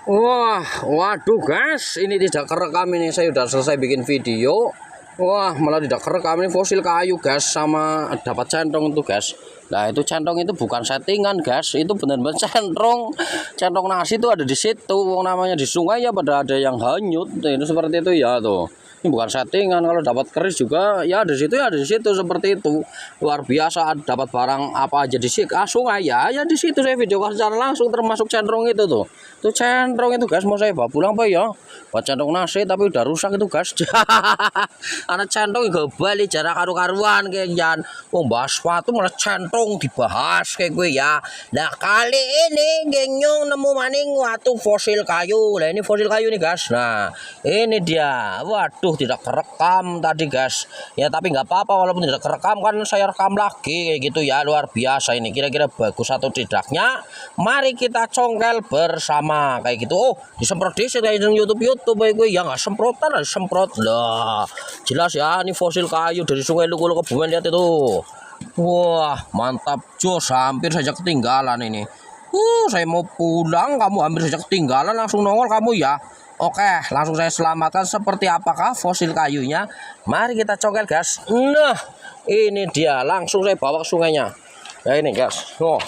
Wah, waduh guys, ini tidak kerekam ini. Saya udah selesai bikin video. Wah, malah tidak kerekam ini fosil kayu guys, sama dapat centong itu guys. Nah, itu centong itu bukan settingan guys, itu benar-benar centong. Centong nasi itu ada di situ. Namanya di sungai ya pada ada yang hanyut. Itu seperti itu ya tuh. Ini bukan settingan, kalau dapat keris juga ya di situ ya di situ seperti itu. Luar biasa, dapat barang apa aja di sungai ya di situ saya video secara langsung, termasuk centong itu tuh. Itu centong itu guys, mau saya bawa pulang apa ya? Buat centong nasi tapi udah rusak itu guys. Anak centong juga balik jarak karu-karuan kayak jan. Oh, bahas sepatu malah centong dibahas kayak gue ya. Nah, kali ini genyong nemu maning waktu fosil kayu. Nah, ini fosil kayu nih guys. Nah, ini dia. Waduh, tidak kerekam tadi guys. Ya tapi nggak apa-apa, walaupun tidak kerekam kan saya rekam lagi kayak gitu ya. Luar biasa ini. Kira-kira bagus atau tidaknya? Mari kita congkel bersama kayak gitu. Oh, disemprot di kayak YouTube kayak gue ya, nggak semprotan, semprot lah. Jelas ya, ini fosil kayu dari Sungai Lugu Kebumen, lihat itu. Wah, mantap jos, hampir saja ketinggalan ini. Saya mau pulang, kamu hampir saja ketinggalan, langsung nongol kamu ya. Oke, langsung saya selamatkan. Seperti apakah fosil kayunya? Mari kita congkel guys. Nah, ini dia, langsung saya bawa ke sungainya. Nah ini guys. Oh.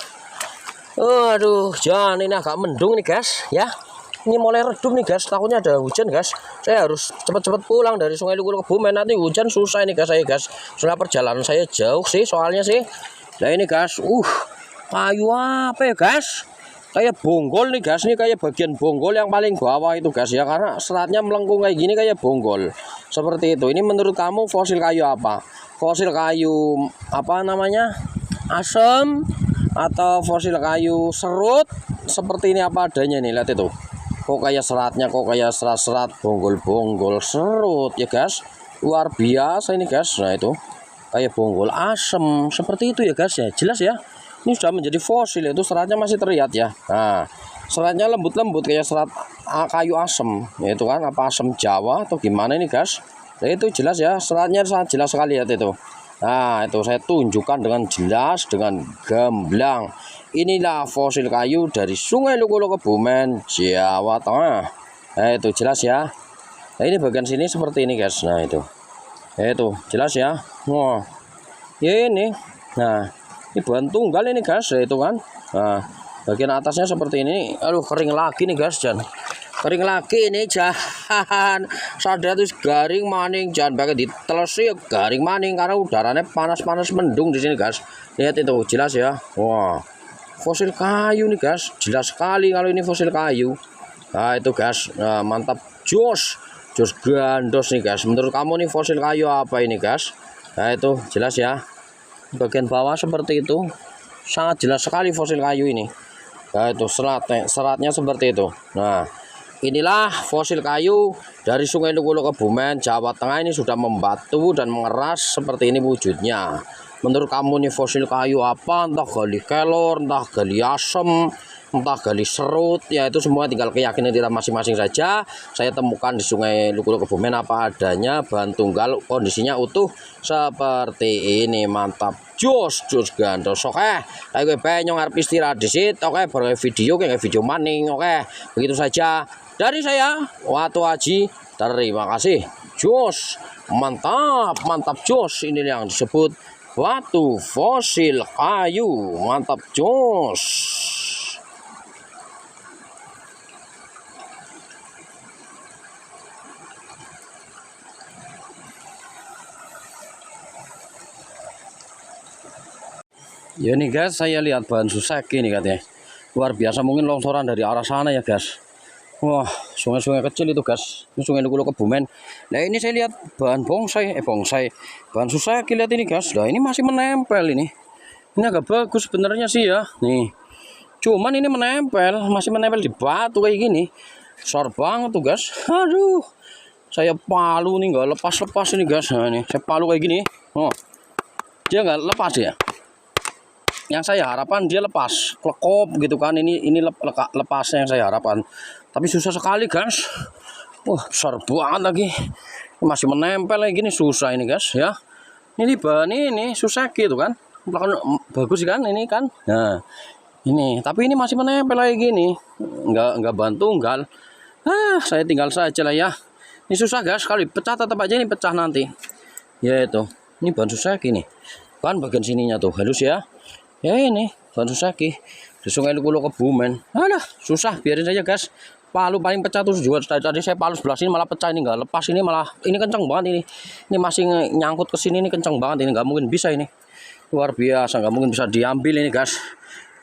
Aduh, jangan, ini agak mendung nih guys ya. Ini mulai redup nih guys, takutnya ada hujan guys. Saya harus cepat-cepat pulang dari Sungai Lugu Kebumen, nanti hujan susah ini guys saya guys. Soalnya perjalanan saya jauh sih soalnya sih. Nah ini guys, kayu apa ya guys? Kayak bonggol nih guys, ini kayak bagian bonggol yang paling bawah itu guys ya, karena seratnya melengkung kayak gini kayak bonggol. Seperti itu. Ini menurut kamu fosil kayu apa? Fosil kayu apa namanya? Asem atau fosil kayu serut? Seperti ini apa adanya nih, lihat itu. Kok kayak seratnya, kok kayak serat-serat bonggol-bonggol serut ya guys. Luar biasa ini guys. Nah itu kayak bonggol asem seperti itu ya guys ya. Jelas ya. Ini sudah menjadi fosil, itu seratnya masih terlihat ya. Nah, seratnya lembut-lembut kayak serat kayu asem. Itu kan apa asem Jawa atau gimana ini guys? Nah, itu jelas ya, seratnya sangat jelas sekali ya itu. Nah, itu saya tunjukkan dengan jelas, dengan gamblang. Inilah fosil kayu dari Sungai Lugu Kebumen, Jawa Tengah. Nah, itu jelas ya. Nah, ini bagian sini seperti ini guys. Nah, itu jelas ya. Wah, ya ini. Nah, ini bahan tunggal ini guys, ya itu kan. Nah, bagian atasnya seperti ini. Aduh, kering lagi nih guys, Jan. Kering lagi ini, jangan sadar tuh garing maning, jangan pakai ditelesi garing maning karena udaranya panas-panas mendung di sini guys. Lihat itu jelas ya. Wah, fosil kayu nih guys, jelas sekali kalau ini fosil kayu. Nah itu guys, nah, mantap jos gandos nih guys. Menurut kamu nih fosil kayu apa ini guys? Nah itu jelas ya. Bagian bawah seperti itu, sangat jelas sekali fosil kayu ini. Nah itu seratnya seperti itu. Nah inilah fosil kayu dari Sungai Lugu Kebumen, Jawa Tengah. Ini sudah membatu dan mengeras seperti ini wujudnya. Menurut kamu nih fosil kayu apa? Entah gali kelor, entah gali asem, entah gali serut, ya itu semua tinggal keyakinan kita masing-masing saja. Saya temukan di Sungai Lugu Kebumen apa adanya, bahan tunggal, kondisinya utuh seperti ini. Mantap jos gandos. Oke, ayo penyong arep istirahat di situ. Oke, baru video kayak video maning. Oke, begitu saja dari saya, Watu Aji. Terima kasih. Jos, mantap jos. Ini yang disebut batu fosil kayu. Mantap jos. Ya nih guys, saya lihat bahan susek ini katanya. Luar biasa, mungkin longsoran dari arah sana ya guys. Wah, sungai-sungai kecil itu guys. Ini Sungai Lugu Kebumen. Nah ini saya lihat bahan bonsai. Bahan susek, lihat ini guys. Nah ini masih menempel ini. Ini agak bagus sebenarnya sih ya. Nih. Cuman ini menempel, masih menempel di batu kayak gini. Besar banget tuh guys. Aduh. Saya palu nih nggak lepas-lepas ini guys. Nah ini saya palu kayak gini. Oh. Dia nggak lepas ya. Yang saya harapkan dia lepas, klekop gitu kan. Ini lepasnya yang saya harapkan. Tapi susah sekali guys. Wah, besar banget lagi. Masih menempel kayak gini, susah ini guys ya. Ini bahan ini susah gitu kan. Bagus kan ini kan. Nah, Ini, tapi ini masih menempel kayak gini. Nggak bantu tunggal. Saya tinggal saja lah ya. Ini susah guys, kalau pecah tetap aja ini pecah nanti. Ya itu. Ini ban Susaki nih. Kan bagian sininya tuh halus ya. Ya ini ban Susaki. Di Sungai Lukulo Kebumen. Alah, susah, biarin saja guys. Palu paling pecah tuh juga tadi saya palu sebelah sini malah pecah, ini nggak lepas, ini malah ini kencang banget ini. Ini masih nyangkut ke sini, ini kencang banget ini, nggak mungkin bisa ini. Luar biasa, nggak mungkin bisa diambil ini guys.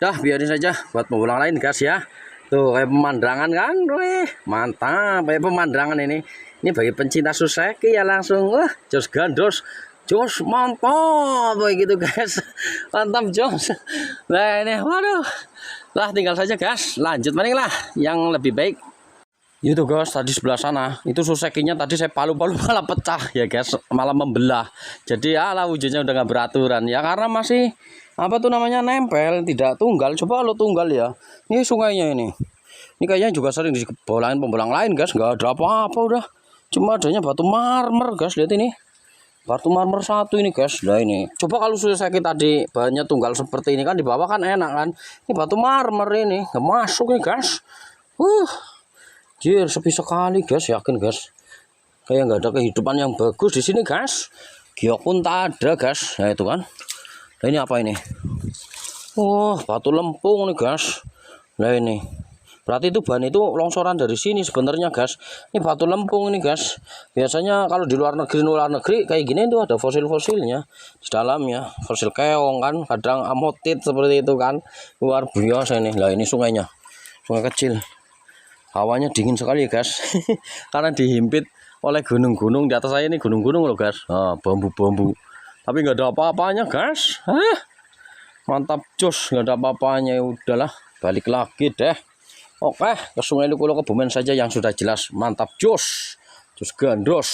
Dah biarin saja buat pembulang lain guys ya. Tuh kayak pemandangan kan, weh mantap kayak pemandangan ini. Ini bagi pencinta Susaki ya langsung jos gandos, jos mantap begitu guys, mantap jos. Nah ini waduh, lah tinggal saja guys, lanjut maning lah yang lebih baik. Itu guys, tadi sebelah sana itu Susakinya tadi saya palu-palu malah pecah ya guys, malah membelah. Jadi alah wujudnya udah nggak beraturan ya, karena masih apa tuh namanya nempel, tidak tunggal. Coba lo tunggal ya, ini sungainya ini kayaknya juga sering dibolain pembolang lain guys, nggak ada apa-apa udah, cuma adanya batu marmer guys. Lihat ini batu marmer satu ini guys. Nah ini coba kalau Susaki tadi bahannya tunggal seperti ini kan di bawah kan enak kan, ini batu marmer ini nggak masuk nih guys. Jir, sepi sekali guys, yakin guys. Kayak nggak ada kehidupan yang bagus di sini guys. Giok pun tak ada guys. Nah itu kan. Nah ini apa ini? Batu lempung nih guys. Nah ini. Berarti itu bahan itu longsoran dari sini sebenarnya guys. Ini batu lempung ini guys. Biasanya kalau di luar negeri kayak gini itu ada fosil-fosilnya di dalamnya. Fosil keong kan, kadang amotit seperti itu kan. Luar biasa ini. Nah ini sungainya. Sungai kecil. Hawanya dingin sekali guys. Karena dihimpit oleh gunung-gunung. Di atas saya ini gunung-gunung loh guys. Bambu-bambu. Tapi nggak ada apa-apanya guys. Mantap jos, nggak ada apa-apanya. Ya udahlah, balik lagi deh. Oke, ke Sungai Lukulo Kebumen saja yang sudah jelas. Mantap jos, jos gandos.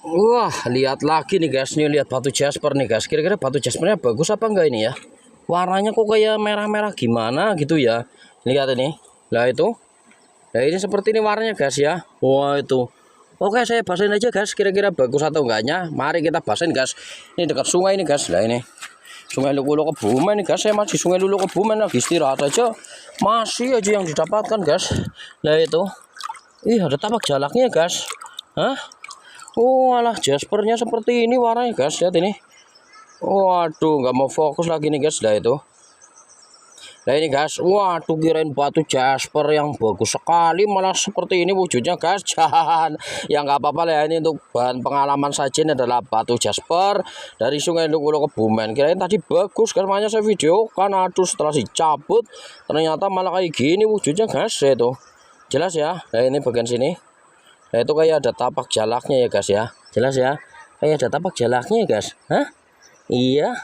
Wah, lihat lagi nih guys. Nih lihat batu jasper nih guys. Kira-kira batu jaspernya bagus apa enggak ini ya? Warnanya kok kayak merah-merah gimana gitu ya. Lihat ini. Lah itu. Nah ini seperti ini warnanya guys ya. Wah itu. Oke, saya bahasin aja guys, kira-kira bagus atau enggaknya. Mari kita bahasin guys. Ini dekat sungai ini guys. Lah ini Sungai Lukulo Kebumen nih guys. Saya masih Sungai Lukulo Kebumen lagi istirahat aja. Masih aja yang didapatkan guys. Lah itu. Ih, ada tapak jalaknya guys. Alah, jaspernya seperti ini warnanya guys. Lihat ini. Waduh, nggak mau fokus lagi nih guys. Lah itu. Nah ini guys, waduh kirain batu jasper yang bagus sekali, malah seperti ini wujudnya guys. Jangan, ya nggak apa-apa lah, ini untuk bahan pengalaman saja. Ini adalah batu jasper dari Sungai Lukulo Kebumen. Kirain tadi bagus kan, makanya saya video kan. Aduh, setelah dicabut ternyata malah kayak gini wujudnya guys. Itu jelas ya. Nah ini bagian sini, nah itu kayak ada tapak jalaknya ya guys ya. Jelas ya, kayak ada tapak jalaknya ya guys. Iya.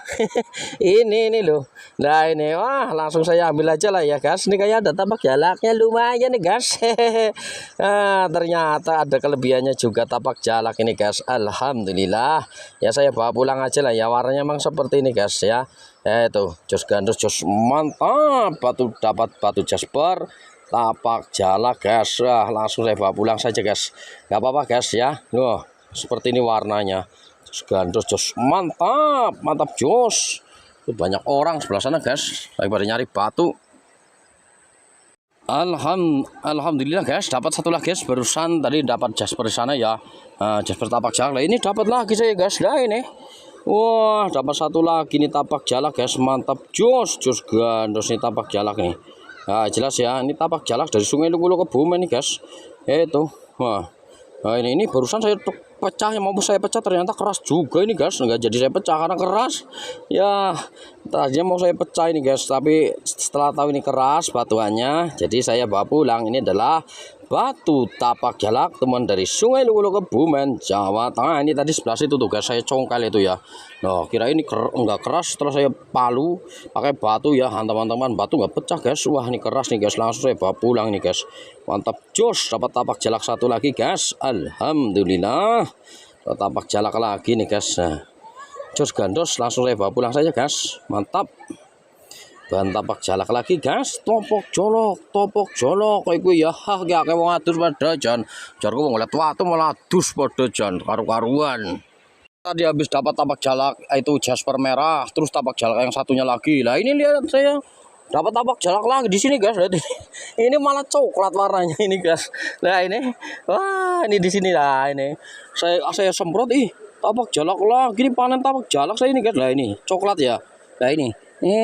ini loh. Nah ini wah langsung saya ambil aja lah ya guys. Ini kayak ada tapak jalaknya lumayan nih guys. Ternyata ada kelebihannya juga tapak jalak ini guys. Alhamdulillah. Ya saya bawa pulang aja lah ya. Warnanya memang seperti ini guys ya. Itu jos gandos, jos mantap. Dapat batu jasper, tapak jalak guys. Langsung saya bawa pulang saja guys. Gak apa-apa guys ya. Loh, seperti ini warnanya. Gandos jos mantap jos. Itu banyak orang sebelah sana guys, lagi pada nyari batu. Alhamdulillah guys, dapat satu lagi guys. Barusan tadi dapat jasper di sana ya. Jasper tapak jalak. Ini dapat lagi saya guys. Nah ini, wah dapat satu lagi nih tapak jalak guys. Mantap jos gandos nih tapak jalak nih. Nah jelas ya, ini tapak jalak dari Sungai Lukulo Kebumen nih guys. Itu wah. Nah ini barusan saya pecah, yang mau saya pecah ternyata keras juga ini guys. Nggak jadi saya pecah karena keras ya. Tadinya mau saya pecah ini guys, tapi setelah tahu ini keras batuannya, jadi saya bawa pulang. Ini adalah batu tapak jalak teman dari Sungai Lukulo Kebumen, Jawa Tengah. Ini tadi sebelah situ tuh guys, saya congkal itu ya. Nah kira ini enggak keras, setelah saya palu pakai batu ya, teman-teman, batu nggak pecah guys. Wah ini keras nih guys, langsung saya bawa pulang nih guys. Mantap jos, dapat tapak jalak satu lagi guys. Alhamdulillah, tapak jalak lagi nih guys. Jos gandos, langsung saya bawa pulang saja guys. Mantap, bahan tapak jalak lagi guys. Topok jolok kayak gue ya. Kayak wong adus pada jan. Jar gue ngeliat watu malah adus pada jan karu-karuan. Tadi habis dapat tapak jalak itu jasper merah, terus tapak jalak yang satunya lagi. Lah ini lihat saya dapat tapak jalak lagi di sini guys. Ini malah coklat warnanya ini guys. Nah ini, wah ini di sini lah ini. Saya semprot tapak jalak lah. Gini panen tapak jalak saya ini guys. Lah ini coklat ya. Nah ini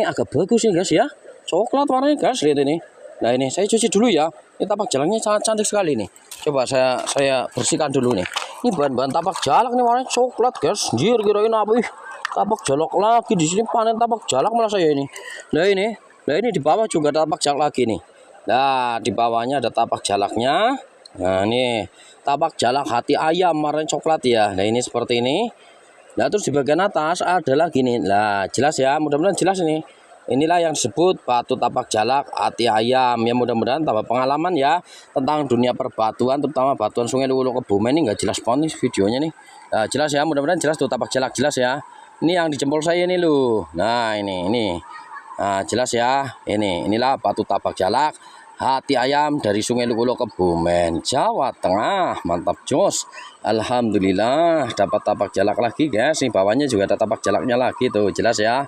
agak bagus nih guys ya. Coklat warnanya guys, lihat ini. Nah ini saya cuci dulu ya. Ini tapak jalaknya sangat cantik sekali nih. Coba saya bersihkan dulu nih. Ini bahan-bahan tapak jalak nih warnanya coklat guys. Jir kirain apa tapak jalak lagi di sini panen tapak jalak malah saya ini. Nah ini di bawah juga ada tapak jalak lagi nih. Nah di bawahnya ada tapak jalaknya. Nah ini tapak jalak hati ayam warnanya coklat ya. Nah ini seperti ini. Nah terus di bagian atas ada lagi nih. Nah jelas ya, mudah-mudahan jelas ini. Inilah yang disebut batu tapak jalak hati ayam. Ya mudah-mudahan tambah pengalaman ya tentang dunia perbatuan, terutama batuan Sungai Luwuluh Kebumen. Ini nggak jelas banget nih videonya nih. Nah, jelas ya, mudah-mudahan jelas tuh tapak jalak jelas ya. Ini yang di jempol saya ini loh. Nah ini. Nah, jelas ya. Inilah batu tapak jalak hati ayam dari Sungai Luwuluh Kebumen, Jawa Tengah. Mantap jos. Alhamdulillah dapat tapak jalak lagi guys. Ini bawahnya juga ada tapak jalaknya lagi tuh, jelas ya.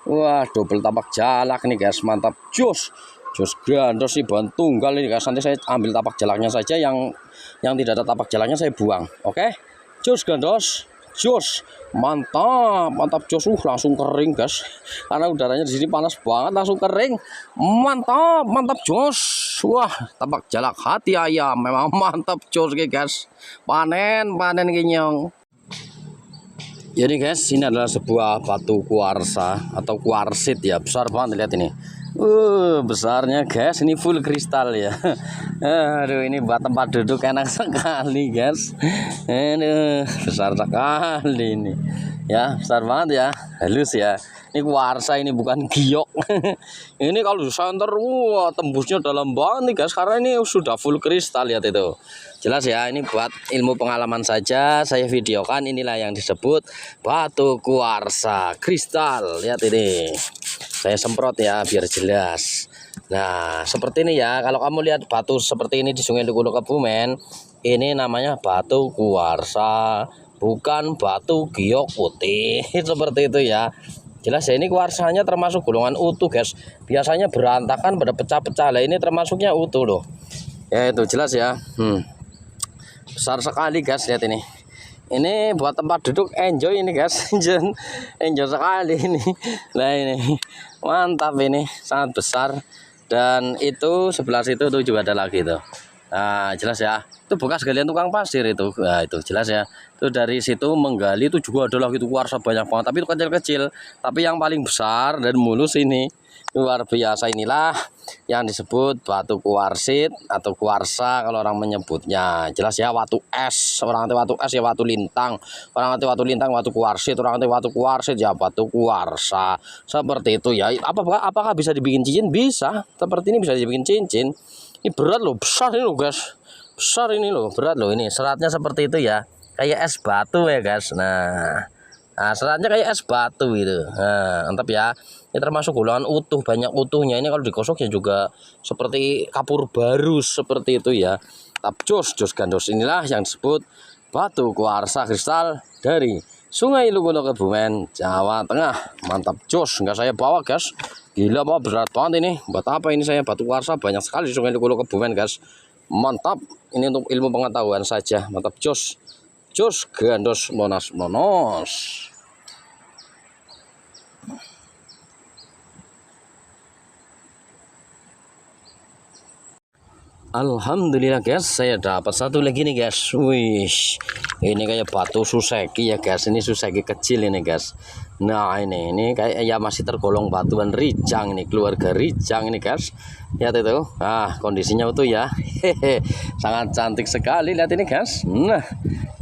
Wah, double tapak jalak nih guys, mantap jos grandos sih bahan tunggal ini guys. Nanti saya ambil tapak jalaknya saja, yang tidak ada tapak jalaknya saya buang. Oke, jos grandos, jos mantap jos. Langsung kering guys, karena udaranya di sini panas banget, langsung kering. Mantap jos. Wah, tapak jalak hati ayam memang mantap jos guys. Panen ginyong. Jadi guys, ini adalah sebuah batu kuarsa atau kuarsit ya, besar banget, lihat ini. Besarnya guys, ini full kristal ya. Aduh, ini buat tempat duduk enak sekali guys. Aduh, besar sekali ini. Ya, besar banget ya, halus ya. Ini kuarsa, ini bukan giok. Ini kalau di santer, wah tembusnya dalam banget nih guys, karena ini sudah full kristal, lihat itu. Jelas ya, ini buat ilmu pengalaman saja saya videokan. Inilah yang disebut batu kuarsa kristal. Lihat ini, saya semprot ya biar jelas. Nah seperti ini ya, kalau kamu lihat batu seperti ini di Sungai Luwuluh Kebumen, ini namanya batu kuarsa, bukan batu giok putih. Seperti itu ya. Jelas ya, ini kuarsanya termasuk golongan utuh guys. Biasanya berantakan pada pecah-pecah, lah ini termasuknya utuh loh. Ya itu jelas ya. Besar sekali guys, lihat ini. Ini buat tempat duduk enjoy ini guys. Enjoy sekali ini. Nah ini mantap, ini sangat besar. Dan itu sebelah situ tuh juga ada lagi tuh. Nah jelas ya, itu bekas galian tukang pasir itu. Nah itu jelas ya, itu dari situ menggali itu juga ada lagi tuh kuarsa banyak banget, tapi itu kecil-kecil. Tapi yang paling besar dan mulus ini luar biasa. Inilah yang disebut batu kuarsit atau kuarsa kalau orang menyebutnya. Jelas ya, watu es, orang nanti watu es ya watu lintang, orang nanti watu lintang watu kuarsit, orang nanti watu kuarsit ya batu kuarsa. Seperti itu ya. Apakah bisa dibikin cincin? Bisa. Seperti ini bisa dibikin cincin. Ini berat loh, besar ini loh guys, besar ini loh, berat loh. Ini seratnya seperti itu ya, kayak es batu ya guys. Nah seratnya kayak es batu gitu. Nah mantap ya. Ini termasuk golongan utuh, banyak utuhnya. Ini kalau digosoknya juga seperti kapur barus, seperti itu ya. Tap jos gandos. Inilah yang disebut batu kuarsa kristal dari Sungai Luwuluh Kebumen, Jawa Tengah. Mantap jos, nggak saya bawa guys. Gila apa berat banget ini. Buat apa ini saya batu kuarsa banyak sekali di Sungai Luwuluh Kebumen guys. Mantap, ini untuk ilmu pengetahuan saja. Mantap jos gandos monos. Alhamdulillah guys, saya dapat satu lagi nih guys. Wih, ini kayak batu suseki ya guys. Ini suseki kecil ini guys. Nah ini kayak ya masih tergolong batuan rijang ini, keluarga rijang ini guys. Lihat itu, kondisinya utuh ya. Hehe, sangat cantik sekali, lihat ini guys. Nah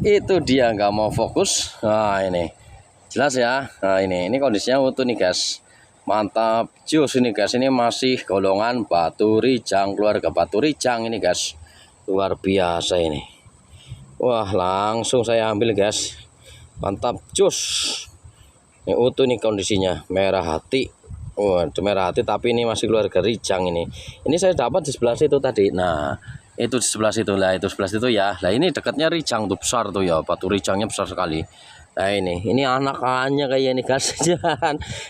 itu dia, nggak mau fokus. Nah ini jelas ya. Nah ini kondisinya utuh nih guys. Mantap jos ini guys, ini masih golongan batu rijang, keluarga batu rijang ini guys. Luar biasa ini. Wah langsung saya ambil guys. Mantap jos. Ini utuh nih kondisinya, merah hati. Wah merah hati tapi ini masih keluarga rijang ini. Ini saya dapat di sebelah situ tadi. Nah itu di sebelah situ lah, itu sebelah situ ya. Lah ini dekatnya rijang tuh, besar tuh ya, batu rijangnya besar sekali. Nah ini anakannya kayak ini guys.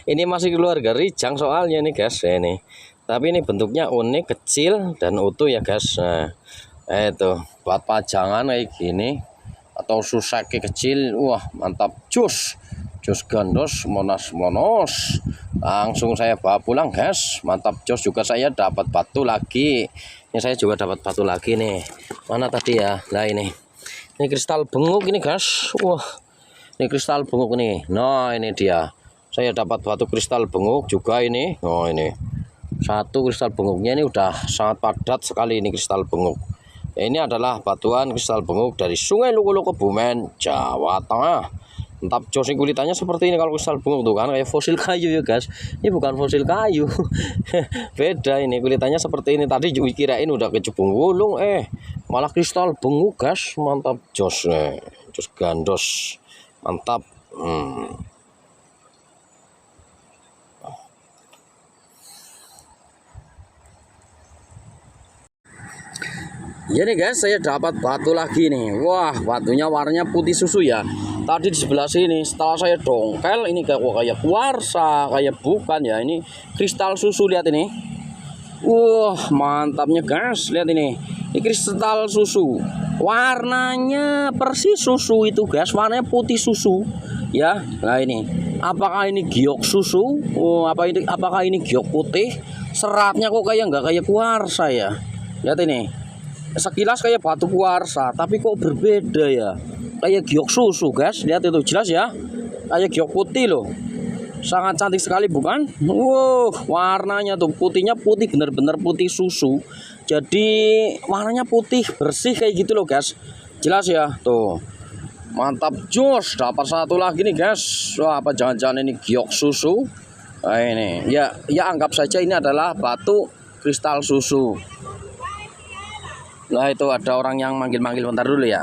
Ini masih keluarga rijang soalnya nih guys ini. Tapi ini bentuknya unik, kecil dan utuh ya guys. Nah, itu buat pajangan kayak gini atau susaki kecil. Wah mantap, jus gandos monos. Langsung saya bawa pulang guys. Mantap jos. Juga saya dapat batu lagi. Ini saya juga dapat batu lagi nih. Mana tadi ya? Nah ini kristal benguk ini guys. Wah, ini kristal benguk nih. Nah ini dia. Saya dapat batu kristal benguk juga ini. Oh ini satu kristal benguknya ini udah sangat padat sekali ini kristal benguk. Ini adalah batuan kristal benguk dari Sungai Luwu Kebumen, Jawa Tengah. Mantap jos. Kulitannya seperti ini kalau kristal benguk tuh kan kayak fosil kayu ya guys. Ini bukan fosil kayu. Beda ini kulitannya seperti ini. Tadi kirain udah kecubung wulung, malah kristal benguk guys. Mantap jos nih. Jos gandos. Mantap. Ya nih guys, saya dapat batu lagi nih. Wah, batunya warnanya putih susu ya. Tadi di sebelah sini, setelah saya dongkel, ini kayak kuarsa, kayak bukan ya. Ini kristal susu, lihat ini. Wah, mantapnya guys, lihat ini. Ini kristal susu. Warnanya persis susu itu guys, warnanya putih susu. Ya, nah ini. Apakah ini giok susu? Oh, apakah ini giok putih? Seratnya kok kayak nggak kayak kuarsa ya. Lihat ini. Sekilas kayak batu kuarsa, tapi kok berbeda ya. Kayak giok susu guys, lihat itu jelas ya. Kayak giok putih loh. Sangat cantik sekali bukan? Wow, warnanya tuh putihnya putih, bener-bener putih susu. Jadi warnanya putih bersih kayak gitu loh guys. Jelas ya tuh. Mantap jos, dapat satu lagi nih guys. Wah, apa jangan-jangan ini giok susu? Nah ini ya anggap saja ini adalah batu kristal susu. Nah itu ada orang yang manggil-manggil, bentar dulu ya.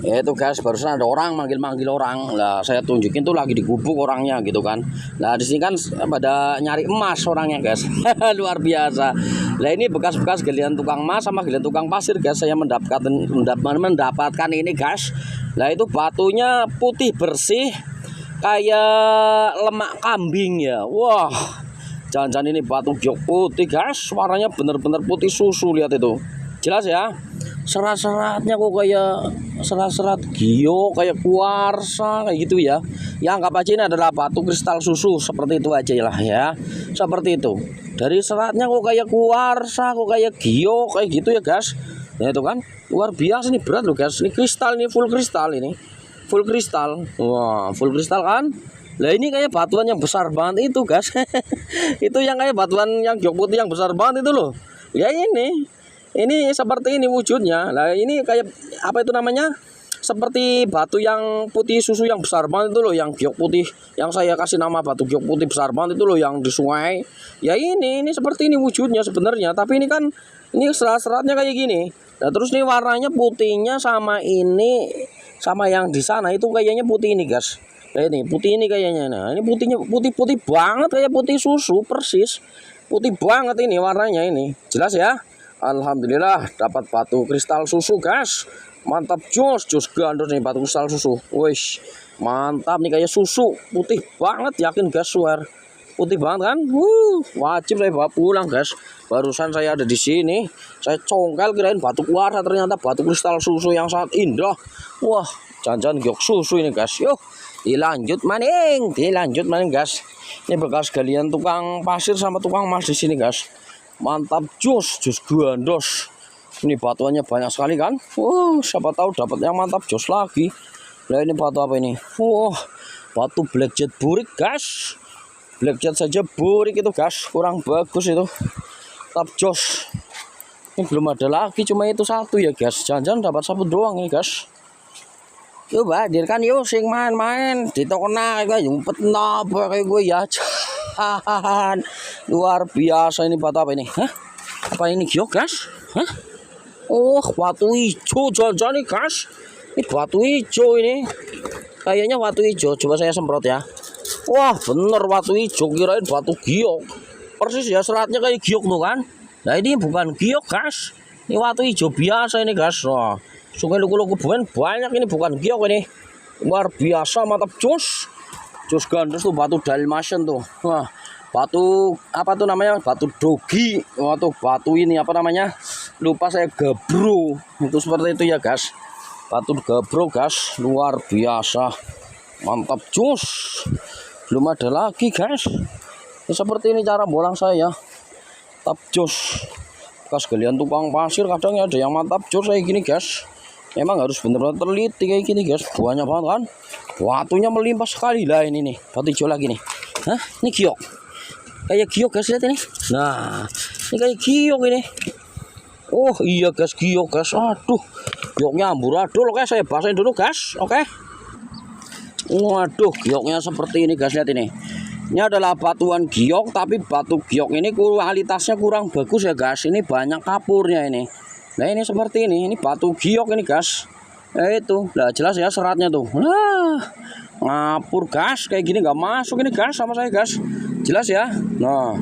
Itu guys, barusan ada orang manggil-manggil orang. Lah saya tunjukin tuh lagi di gubuk orangnya gitu kan. Nah di sini kan pada nyari emas orangnya guys. Luar biasa. Lah ini bekas-bekas galian tukang emas sama galian tukang pasir guys. Saya mendapatkan ini guys. Lah itu batunya putih bersih kayak lemak kambing ya. Wah, jangan-jangan ini batu giok putih guys. Warnanya bener-bener putih susu, lihat itu. Jelas ya. Serat-seratnya kok kayak serat-serat giok, kayak kuarsa kayak gitu ya. Ya anggap aja ini adalah batu kristal susu, seperti itu aja lah ya. Seperti itu. Dari seratnya kok kayak kuarsa, kok kayak giok, kayak gitu ya guys. Ya itu kan luar biasa, ini berat loh guys. Ini kristal, ini full kristal ini. Full kristal. Wah, full kristal kan. Lah ini kayak batuan yang besar banget itu guys. Itu yang kayak batuan yang giok putih yang besar banget itu loh. Ya ini seperti ini wujudnya. Nah ini kayak apa itu namanya, seperti batu yang putih susu yang besar banget itu loh, yang giok putih, yang saya kasih nama batu giok putih besar banget itu loh, yang di sungai. Ya ini seperti ini wujudnya sebenarnya, tapi ini kan ini serat-seratnya kayak gini. Nah terus nih warnanya putihnya sama ini, sama yang di sana itu kayaknya putih ini guys. Nah ini putih ini kayaknya. Nah ini putihnya putih banget kayak putih susu persis. Putih banget ini warnanya ini. Jelas ya. Alhamdulillah dapat batu kristal susu guys. Mantap jos gandos nih batu kristal susu. Wih, mantap nih kayak susu, putih banget, yakin guys, swear. Putih banget kan? Wajib saya bawa pulang guys. Barusan saya ada di sini, saya congkel kirain batu kuarsa, ternyata batu kristal susu yang sangat indah. Wah, jangan-jangan giok susu ini guys. Yuk, dilanjut maning guys. Ini bekas galian tukang pasir sama tukang emas di sini guys. Mantap jos gandos. Ini batuannya banyak sekali kan. Siapa tahu dapat yang mantap jos lagi. Nah ini batu apa ini? Batu blackjet burik guys. Blackjet saja burik itu guys, kurang bagus itu. Mantap jos. Ini belum ada lagi, cuma itu satu ya guys. Jangan-jangan dapat satu doang ini guys. Yuk hadirkan yuk sing main-main di toko kayak ngumpet napa kayak gue ya. Luar biasa, ini batu apa ini? Apa ini giok guys? Batu hijau jangan-jangan nih guys. Ini batu hijau ini. Kayaknya batu hijau. Coba saya semprot ya. Wah bener batu hijau, kirain batu giok. Persis ya, seratnya kayak giok tuh kan. Nah ini bukan giok guys. Ini batu hijau biasa ini guys. Wah, Sungai Luwu Kebumen banyak, ini bukan giok ini. luar biasa, mantap jos. Jos gandus tuh batu Dalmatian tuh. Wah, batu apa tuh namanya? Batu dogi. Wah, tuh batu ini apa namanya? Lupa saya, gabro. Itu seperti itu ya, guys. Batu gabro, guys. Luar biasa. Mantap jos. Belum ada lagi, guys. Ya, seperti ini cara bolang saya. Mantap jos. Bekas galian tukang pasir kadang ada yang mantap jos kayak gini, guys. Emang harus bener-bener teliti kayak gini, guys. Banyak banget kan. Waktunya melimpah sekali lah ini nih. Batu hijau lagi nih. Hah? Ini giok. Kayak giok, guys, lihat ini. Nah, ini kayak giok ini. Oh iya, guys, giok, guys. Aduh, gioknya amburadul. Oke, saya basahin dulu, guys. Oke. Waduh, gioknya seperti ini, guys. Lihat ini. Ini adalah batuan giok, tapi batu giok ini kualitasnya kurang bagus ya, guys. Ini banyak kapurnya ini. Nah, ini seperti ini batu giok ini, guys. Itu lah jelas ya seratnya tuh. Nah, ngapur, gas kayak gini nggak masuk ini, gas sama saya, gas. Jelas ya. Nah,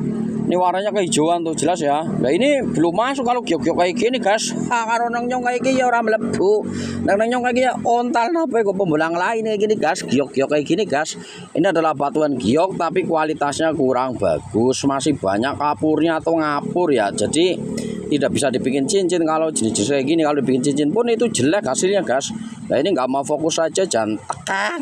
ini warnanya kehijauan tuh, jelas ya. Nah, ini belum masuk kalau giok-giok kayak gini, gas. Kalau nang nyong kayak gini ya orang melebu. Nang nyong kayak gini ontal apa kok pembelang lain kayak gini, gas. Giok-giok kayak gini, gas. Ini adalah batuan giok tapi kualitasnya kurang bagus, masih banyak kapurnya atau ngapur ya. Jadi tidak bisa dibikin cincin kalau jenis kayak gini. Kalau dibikin cincin pun itu jelek hasilnya, guys. Nah, ini nggak mau fokus saja, jangan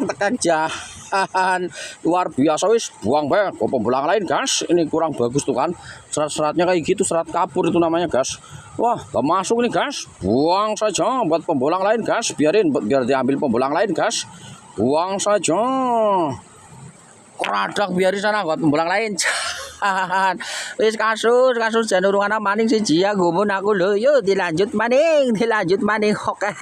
tekan jahan. Luar biasa, wis buang banget kok pembelang lain, guys. Ini kurang bagus tuh kan, serat-seratnya kayak gitu, serat kapur itu namanya, guys. Wah, nggak masuk nih, guys. Buang saja buat pembolang lain, guys. Biar diambil pembolang lain, guys. Buang saja. Keradak biar di sana buat pembolang lain. Wis kasus jangan urungan maning siji ya gumun aku lho. Yuk dilanjut maning. Oke.